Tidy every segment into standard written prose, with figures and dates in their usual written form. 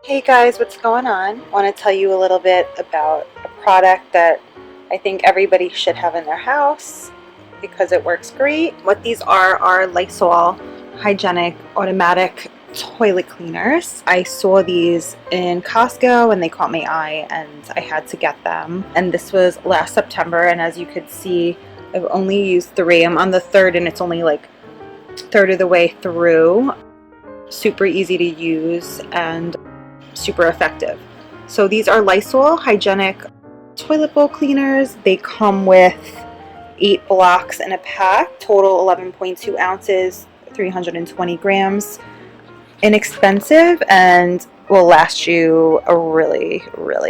Hey guys, what's going on? I want to tell you a little bit about a product that I think everybody should have in their house because it works great. What these are Lysol Hygienic automatic toilet cleaners. I saw these in Costco and they caught my eye and I had to get them. And this was last September, and as you could see, I've only used 3. I'm on the 3rd and it's only like a third of the way through. Super easy to use and super effective. So these are Lysol Hygienic toilet bowl cleaners. They come with 8 blocks in a pack, total 11.2 ounces, 320 grams. Inexpensive and will last you a really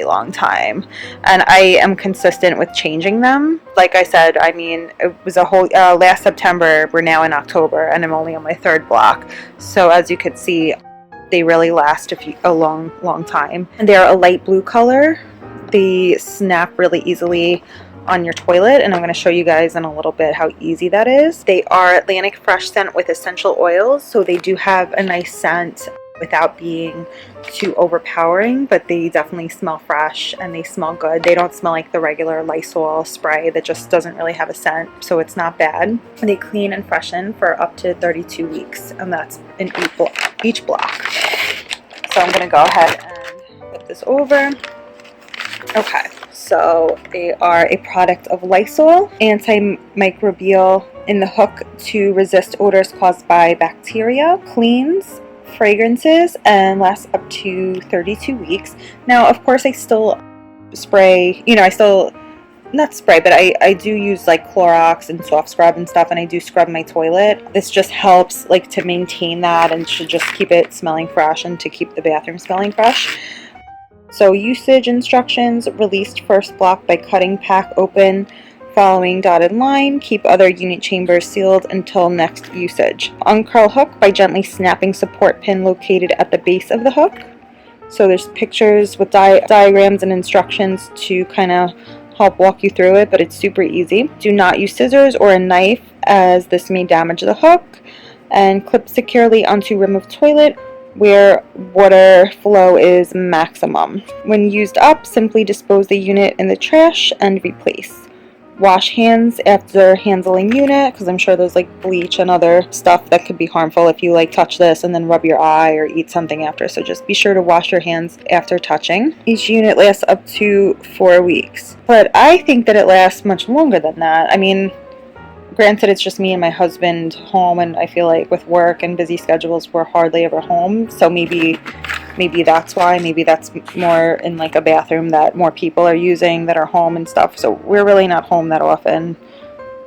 long time, and I am consistent with changing them. Like I said, I mean, it was a whole last September, we're now in October and I'm only on my 3rd block, so as you could see, they really last a long time. And they're a light blue color. They snap really easily on your toilet, and I'm going to show you guys in a little bit how easy that is. They are Atlantic fresh scent with essential oils, so they do have a nice scent without being too overpowering, but they definitely smell fresh and they smell good. They don't smell like the regular Lysol spray that just doesn't really have a scent, so it's not bad. They clean and freshen for up to 32 weeks, and that's in each block. So I'm going to go ahead and put this over. Okay, so they are a product of Lysol, antimicrobial in the hook to resist odors caused by bacteria, cleans, fragrances, and lasts up to 32 weeks. Now, of course, I still spray, not spray, but I do use like Clorox and soft scrub and stuff, and I do scrub my toilet. This just helps like to maintain that and should just keep it smelling fresh and to keep the bathroom smelling fresh. So usage instructions: released first block by cutting pack open, following dotted line. Keep other unit chambers sealed until next usage. Uncurl hook by gently snapping support pin located at the base of the hook. So there's pictures with diagrams and instructions to kind of help walk you through it, but it's super easy. Do not use scissors or a knife as this may damage the hook. And clip securely onto rim of toilet where water flow is maximum. When used up, simply dispose the unit in the trash and replace. Wash hands after handling unit, because I'm sure there's like bleach and other stuff that could be harmful if you like touch this and then rub your eye or eat something after. So just be sure to wash your hands after touching. Each unit lasts up to 4 weeks, but I think that it lasts much longer than that. I mean, granted, it's just me and my husband home, and I feel like with work and busy schedules, we're hardly ever home. So maybe that's why. Maybe that's more in like a bathroom that more people are using that are home and stuff. So we're really not home that often.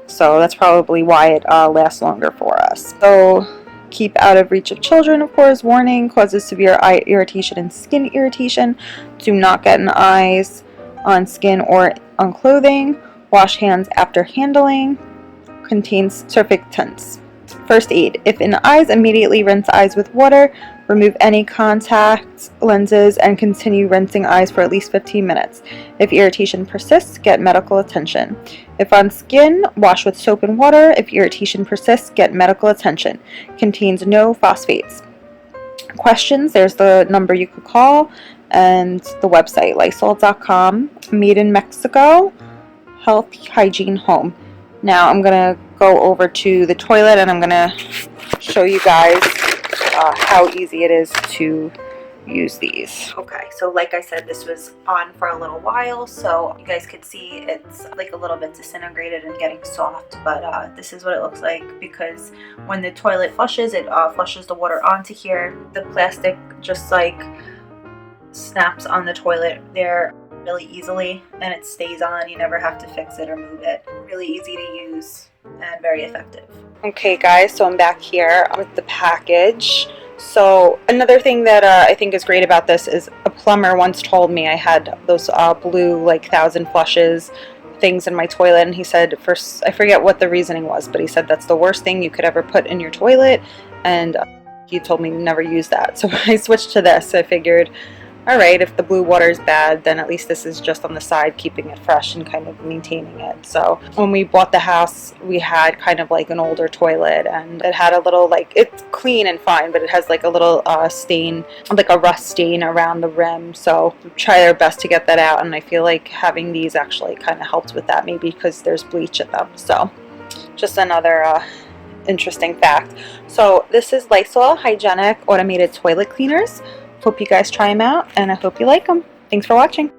So that's probably why it lasts longer for us. So keep out of reach of children, of course. Warning: causes severe eye irritation and skin irritation. Do not get in eyes, on skin, or on clothing. Wash hands after handling. Contains surfactants. First aid: if in eyes, immediately rinse eyes with water. Remove any contact lenses and continue rinsing eyes for at least 15 minutes. If irritation persists, get medical attention. If on skin, wash with soap and water. If irritation persists, get medical attention. Contains no phosphates. Questions: there's the number you could call and the website, Lysol.com. Made in Mexico. Health, hygiene, home. Now I'm going to go over to the toilet and I'm going to show you guys how easy it is to use these. Okay, so like I said, this was on for a little while, so you guys could see it's like a little bit disintegrated and getting soft, but this is what it looks like, because when the toilet flushes, it flushes the water onto here. The plastic just like snaps on the toilet there really easily, and it stays on. You never have to fix it or move it. Really easy to use and very effective. Okay guys, so I'm back here with the package. So another thing that I think is great about this is a plumber once told me I had those blue like 1,000 flushes things in my toilet, and he said, first, I forget what the reasoning was, but he said that's the worst thing you could ever put in your toilet, and he told me never use that. So I switched to this. I figured all right, if the blue water is bad, then at least this is just on the side, keeping it fresh and kind of maintaining it. So when we bought the house, we had kind of like an older toilet, and it had a little, like, it's clean and fine, but it has like a little stain, like a rust stain around the rim. So we try our best to get that out, and I feel like having these actually kind of helped with that, maybe because there's bleach in them. So just another interesting fact. So this is Lysol Hygienic Automated Toilet Cleaners. Hope you guys try them out, and I hope you like them. Thanks for watching.